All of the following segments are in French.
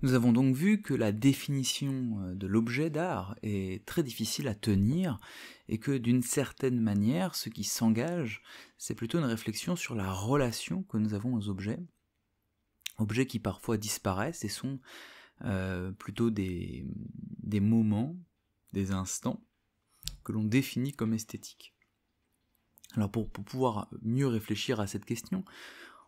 Nous avons donc vu que la définition de l'objet d'art est très difficile à tenir et que d'une certaine manière, ce qui s'engage, c'est plutôt une réflexion sur la relation que nous avons aux objets qui parfois disparaissent et sont plutôt des moments, des instants que l'on définit comme esthétiques. Alors pour pouvoir mieux réfléchir à cette question,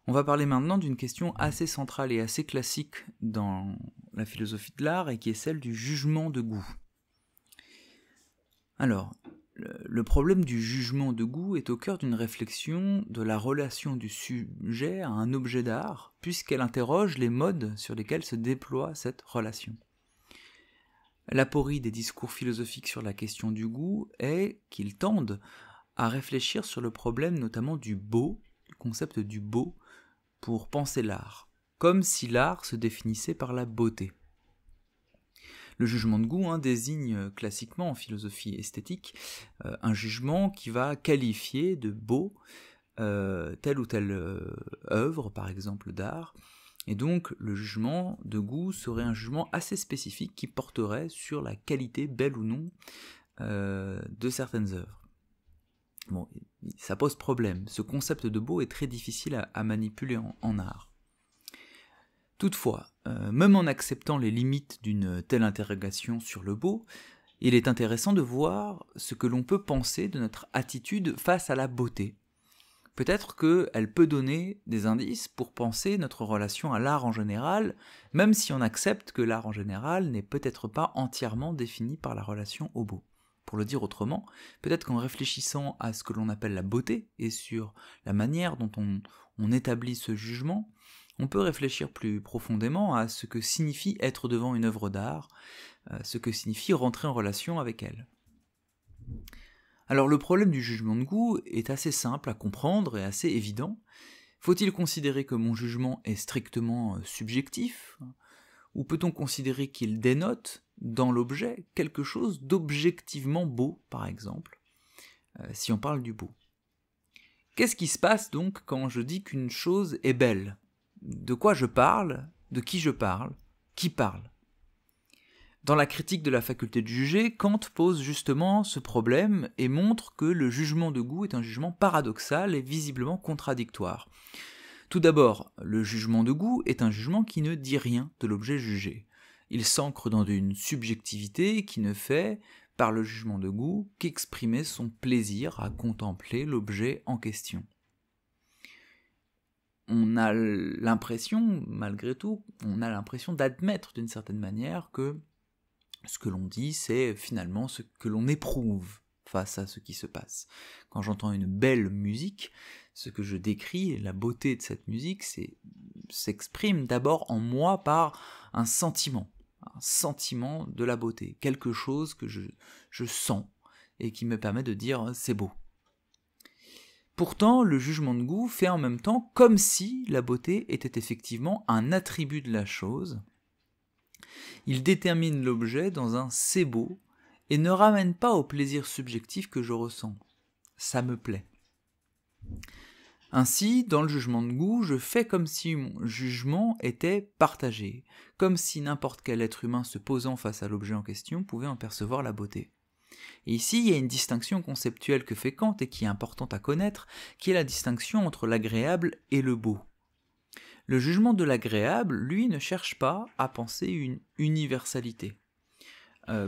on va parler maintenant d'une question assez centrale et assez classique dans la philosophie de l'art et qui est celle du jugement de goût. Alors, le problème du jugement de goût est au cœur d'une réflexion de la relation du sujet à un objet d'art, puisqu'elle interroge les modes sur lesquels se déploie cette relation. L'aporie des discours philosophiques sur la question du goût est qu'ils tendent à réfléchir sur le problème notamment du beau, du concept du beau, pour penser l'art, comme si l'art se définissait par la beauté. Le jugement de goût désigne classiquement en philosophie esthétique un jugement qui va qualifier de beau telle ou telle œuvre, par exemple d'art, et donc le jugement de goût serait un jugement assez spécifique qui porterait sur la qualité, belle ou non, de certaines œuvres. Bon, ça pose problème. Ce concept de beau est très difficile à manipuler en art. Toutefois, même en acceptant les limites d'une telle interrogation sur le beau, il est intéressant de voir ce que l'on peut penser de notre attitude face à la beauté. Peut-être qu'elle peut donner des indices pour penser notre relation à l'art en général, même si on accepte que l'art en général n'est peut-être pas entièrement défini par la relation au beau. Pour le dire autrement, peut-être qu'en réfléchissant à ce que l'on appelle la beauté et sur la manière dont on établit ce jugement, on peut réfléchir plus profondément à ce que signifie être devant une œuvre d'art, ce que signifie rentrer en relation avec elle. Alors le problème du jugement de goût est assez simple à comprendre et assez évident. Faut-il considérer que mon jugement est strictement subjectif ? Ou peut-on considérer qu'il dénote dans l'objet quelque chose d'objectivement beau, par exemple, si on parle du beau. Qu'est-ce qui se passe donc quand je dis qu'une chose est belle ? De quoi je parle ? De qui je parle ? Qui parle ? Dans la critique de la faculté de juger, Kant pose justement ce problème et montre que le jugement de goût est un jugement paradoxal et visiblement contradictoire. Tout d'abord, le jugement de goût est un jugement qui ne dit rien de l'objet jugé. Il s'ancre dans une subjectivité qui ne fait, par le jugement de goût, qu'exprimer son plaisir à contempler l'objet en question. On a l'impression, malgré tout, d'admettre d'une certaine manière que ce que l'on dit, c'est finalement ce que l'on éprouve face à ce qui se passe. Quand j'entends une belle musique, ce que je décris, la beauté de cette musique, s'exprime d'abord en moi par un sentiment de la beauté, quelque chose que je sens et qui me permet de dire c'est beau. Pourtant, le jugement de goût fait en même temps comme si la beauté était effectivement un attribut de la chose. Il détermine l'objet dans un c'est beau et ne ramène pas au plaisir subjectif que je ressens. Ça me plaît. Ainsi, dans le jugement de goût, je fais comme si mon jugement était partagé, comme si n'importe quel être humain se posant face à l'objet en question pouvait en percevoir la beauté. Et ici, il y a une distinction conceptuelle que fait Kant et qui est importante à connaître, qui est la distinction entre l'agréable et le beau. Le jugement de l'agréable, lui, ne cherche pas à penser une universalité.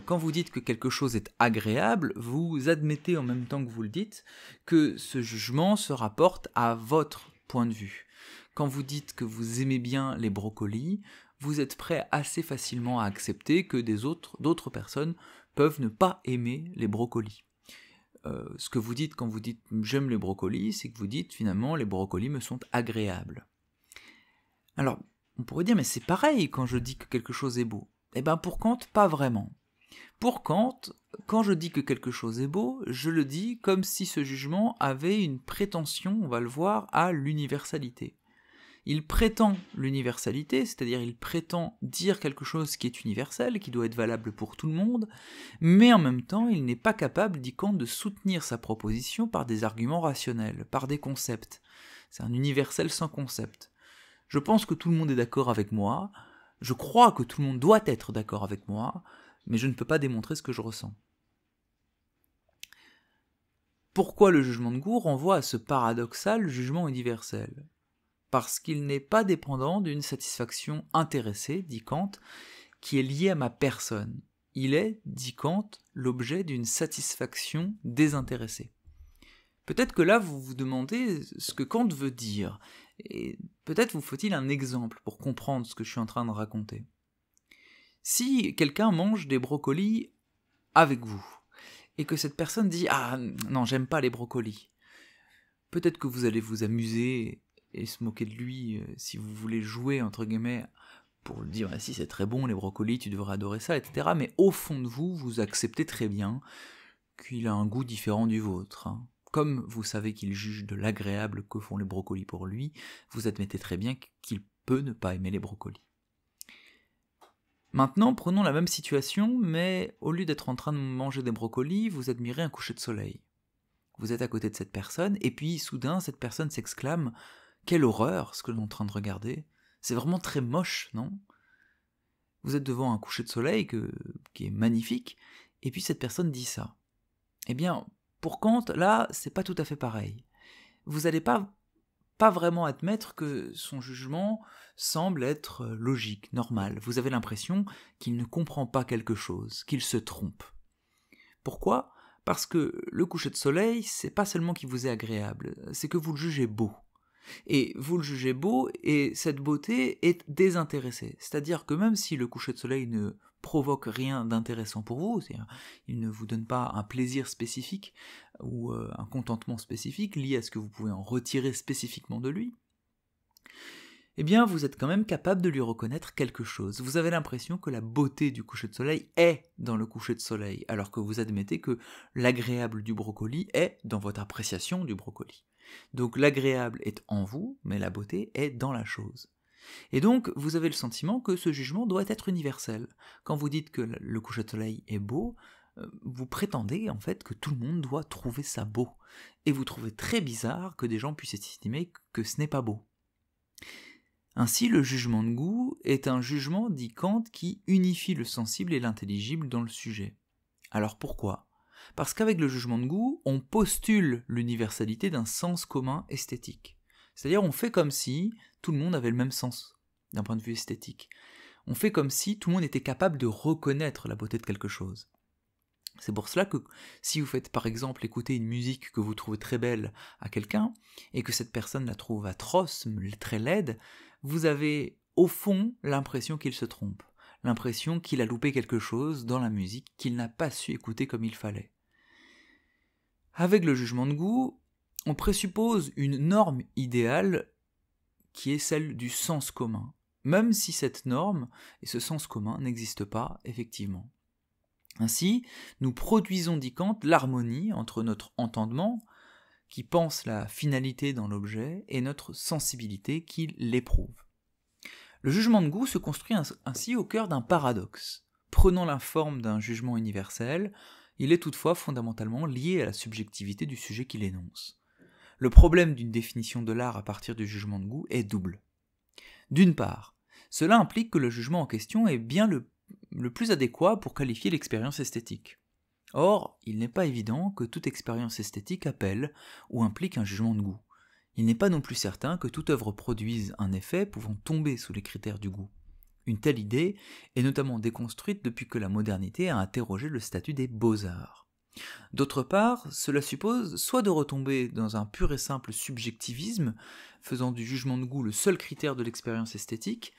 Quand vous dites que quelque chose est agréable, vous admettez en même temps que vous le dites que ce jugement se rapporte à votre point de vue. Quand vous dites que vous aimez bien les brocolis, vous êtes prêt assez facilement à accepter que d'autres personnes peuvent ne pas aimer les brocolis. Ce que vous dites quand vous dites « j'aime les brocolis », c'est que vous dites finalement « les brocolis me sont agréables ». Alors, on pourrait dire « mais c'est pareil quand je dis que quelque chose est beau ». Eh bien pour Kant, pas vraiment. Pour Kant, quand je dis que quelque chose est beau, je le dis comme si ce jugement avait une prétention, on va le voir, à l'universalité. Il prétend l'universalité, c'est-à-dire il prétend dire quelque chose qui est universel, qui doit être valable pour tout le monde, mais en même temps il n'est pas capable, dit Kant, de soutenir sa proposition par des arguments rationnels, par des concepts. C'est un universel sans concept. Je pense que tout le monde est d'accord avec moi, Je crois que tout le monde doit être d'accord avec moi, mais je ne peux pas démontrer ce que je ressens. Pourquoi le jugement de goût renvoie à ce paradoxal jugement universel ? Parce qu'il n'est pas dépendant d'une satisfaction intéressée, dit Kant, qui est liée à ma personne. Il est, dit Kant, l'objet d'une satisfaction désintéressée. Peut-être que là, vous vous demandez ce que Kant veut dire, et peut-être vous faut-il un exemple pour comprendre ce que je suis en train de raconter. Si quelqu'un mange des brocolis avec vous, et que cette personne dit « Ah non, j'aime pas les brocolis », peut-être que vous allez vous amuser et se moquer de lui si vous voulez jouer, entre guillemets, pour lui dire « Si, c'est très bon les brocolis, tu devrais adorer ça, etc. » Mais au fond de vous, vous acceptez très bien qu'il a un goût différent du vôtre. Comme vous savez qu'il juge de l'agréable que font les brocolis pour lui, vous admettez très bien qu'il peut ne pas aimer les brocolis. Maintenant, prenons la même situation, mais au lieu d'être en train de manger des brocolis, vous admirez un coucher de soleil. Vous êtes à côté de cette personne, et puis soudain, cette personne s'exclame « Quelle horreur, ce que l'on est en train de regarder! C'est vraiment très moche, non ?» Vous êtes devant un coucher de soleil qui est magnifique, et puis cette personne dit ça. Eh bien, pour Kant, là, c'est pas tout à fait pareil. Vous n'allez pas vraiment admettre que son jugement semble être logique, normal. Vous avez l'impression qu'il ne comprend pas quelque chose, qu'il se trompe. Pourquoi ? Parce que le coucher de soleil, c'est pas seulement qu'il vous est agréable, c'est que vous le jugez beau. Et vous le jugez beau, et cette beauté est désintéressée. C'est-à-dire que même si le coucher de soleil ne provoque rien d'intéressant pour vous, c'est-à-dire il ne vous donne pas un plaisir spécifique ou un contentement spécifique lié à ce que vous pouvez en retirer spécifiquement de lui, eh bien vous êtes quand même capable de lui reconnaître quelque chose. Vous avez l'impression que la beauté du coucher de soleil est dans le coucher de soleil, alors que vous admettez que l'agréable du brocoli est dans votre appréciation du brocoli. Donc l'agréable est en vous, mais la beauté est dans la chose. Et donc, vous avez le sentiment que ce jugement doit être universel. Quand vous dites que le coucher de soleil est beau, vous prétendez en fait que tout le monde doit trouver ça beau. Et vous trouvez très bizarre que des gens puissent estimer que ce n'est pas beau. Ainsi, le jugement de goût est un jugement, dit Kant, qui unifie le sensible et l'intelligible dans le sujet. Alors pourquoi ? Parce qu'avec le jugement de goût, on postule l'universalité d'un sens commun esthétique. C'est-à-dire on fait comme si tout le monde avait le même sens d'un point de vue esthétique. On fait comme si tout le monde était capable de reconnaître la beauté de quelque chose. C'est pour cela que si vous faites par exemple écouter une musique que vous trouvez très belle à quelqu'un, et que cette personne la trouve atroce, très laide, vous avez au fond l'impression qu'il se trompe, l'impression qu'il a loupé quelque chose dans la musique, qu'il n'a pas su écouter comme il fallait. Avec le jugement de goût, on présuppose une norme idéale qui est celle du sens commun, même si cette norme et ce sens commun n'existent pas effectivement. Ainsi, nous produisons, dit Kant, l'harmonie entre notre entendement, qui pense la finalité dans l'objet, et notre sensibilité qui l'éprouve. Le jugement de goût se construit ainsi au cœur d'un paradoxe. Prenant la forme d'un jugement universel, il est toutefois fondamentalement lié à la subjectivité du sujet qu'il énonce. Le problème d'une définition de l'art à partir du jugement de goût est double. D'une part, cela implique que le jugement en question est bien le plus adéquat pour qualifier l'expérience esthétique. Or, il n'est pas évident que toute expérience esthétique appelle ou implique un jugement de goût. Il n'est pas non plus certain que toute œuvre produise un effet pouvant tomber sous les critères du goût. Une telle idée est notamment déconstruite depuis que la modernité a interrogé le statut des beaux-arts. D'autre part, cela suppose soit de retomber dans un pur et simple subjectivisme, faisant du jugement de goût le seul critère de l'expérience esthétique,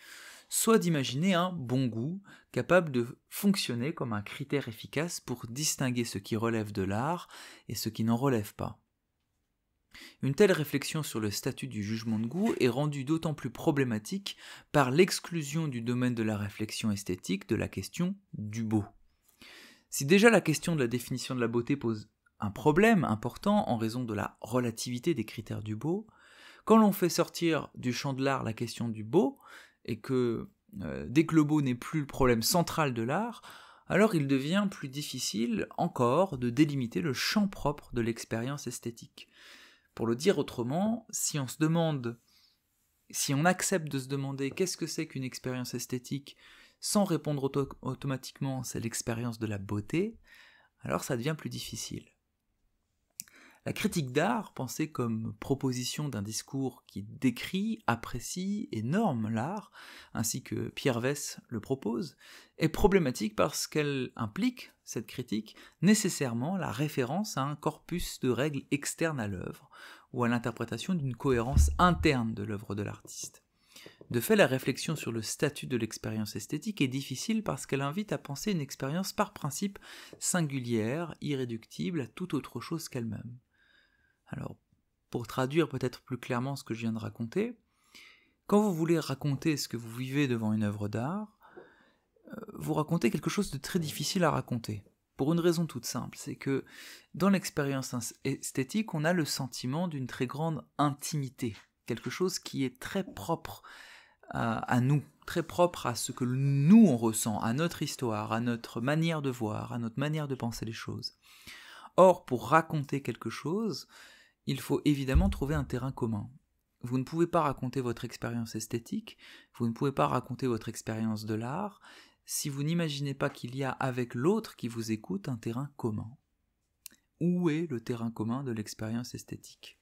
soit d'imaginer un bon goût, capable de fonctionner comme un critère efficace pour distinguer ce qui relève de l'art et ce qui n'en relève pas. Une telle réflexion sur le statut du jugement de goût est rendue d'autant plus problématique par l'exclusion du domaine de la réflexion esthétique de la question du beau. Si déjà la question de la définition de la beauté pose un problème important en raison de la relativité des critères du beau, quand l'on fait sortir du champ de l'art la question du beau, et que dès que le beau n'est plus le problème central de l'art, alors il devient plus difficile encore de délimiter le champ propre de l'expérience esthétique. Pour le dire autrement, si on se demande Si on accepte de se demander qu'est-ce que c'est qu'une expérience esthétique sans répondre automatiquement c'est l'expérience de la beauté, alors ça devient plus difficile. La critique d'art, pensée comme proposition d'un discours qui décrit, apprécie et norme l'art, ainsi que Pierre Wess le propose, est problématique parce qu'elle implique, cette critique, nécessairement la référence à un corpus de règles externes à l'œuvre, ou à l'interprétation d'une cohérence interne de l'œuvre de l'artiste. De fait, la réflexion sur le statut de l'expérience esthétique est difficile parce qu'elle invite à penser une expérience par principe singulière, irréductible à toute autre chose qu'elle-même. Alors, pour traduire peut-être plus clairement ce que je viens de raconter, quand vous voulez raconter ce que vous vivez devant une œuvre d'art, vous racontez quelque chose de très difficile à raconter. Pour une raison toute simple, c'est que dans l'expérience esthétique, on a le sentiment d'une très grande intimité, quelque chose qui est très propre à nous, très propre à ce que nous on ressent, à notre histoire, à notre manière de voir, à notre manière de penser les choses. Or, pour raconter quelque chose, il faut évidemment trouver un terrain commun. Vous ne pouvez pas raconter votre expérience esthétique, vous ne pouvez pas raconter votre expérience de l'art, si vous n'imaginez pas qu'il y a avec l'autre qui vous écoute un terrain commun. Où est le terrain commun de l'expérience esthétique ?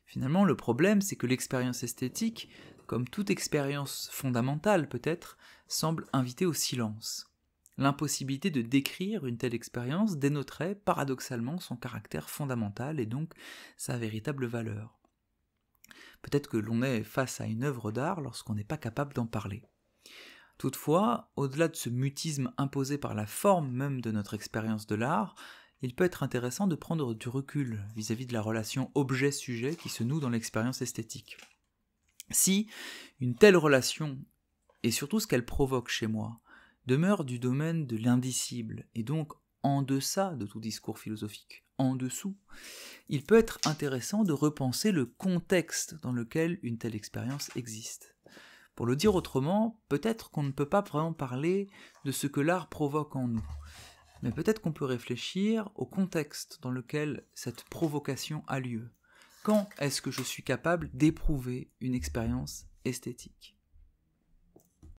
Finalement, le problème, c'est que l'expérience esthétique, comme toute expérience fondamentale peut-être, semble inviter au silence. L'impossibilité de décrire une telle expérience dénoterait paradoxalement son caractère fondamental et donc sa véritable valeur. Peut-être que l'on est face à une œuvre d'art lorsqu'on n'est pas capable d'en parler. Toutefois, au-delà de ce mutisme imposé par la forme même de notre expérience de l'art, il peut être intéressant de prendre du recul vis-à-vis de la relation objet-sujet qui se noue dans l'expérience esthétique. Si une telle relation, et surtout ce qu'elle provoque chez moi, demeure du domaine de l'indicible, et donc en deçà de tout discours philosophique, en dessous, il peut être intéressant de repenser le contexte dans lequel une telle expérience existe. Pour le dire autrement, peut-être qu'on ne peut pas vraiment parler de ce que l'art provoque en nous, mais peut-être qu'on peut réfléchir au contexte dans lequel cette provocation a lieu. Quand est-ce que je suis capable d'éprouver une expérience esthétique ?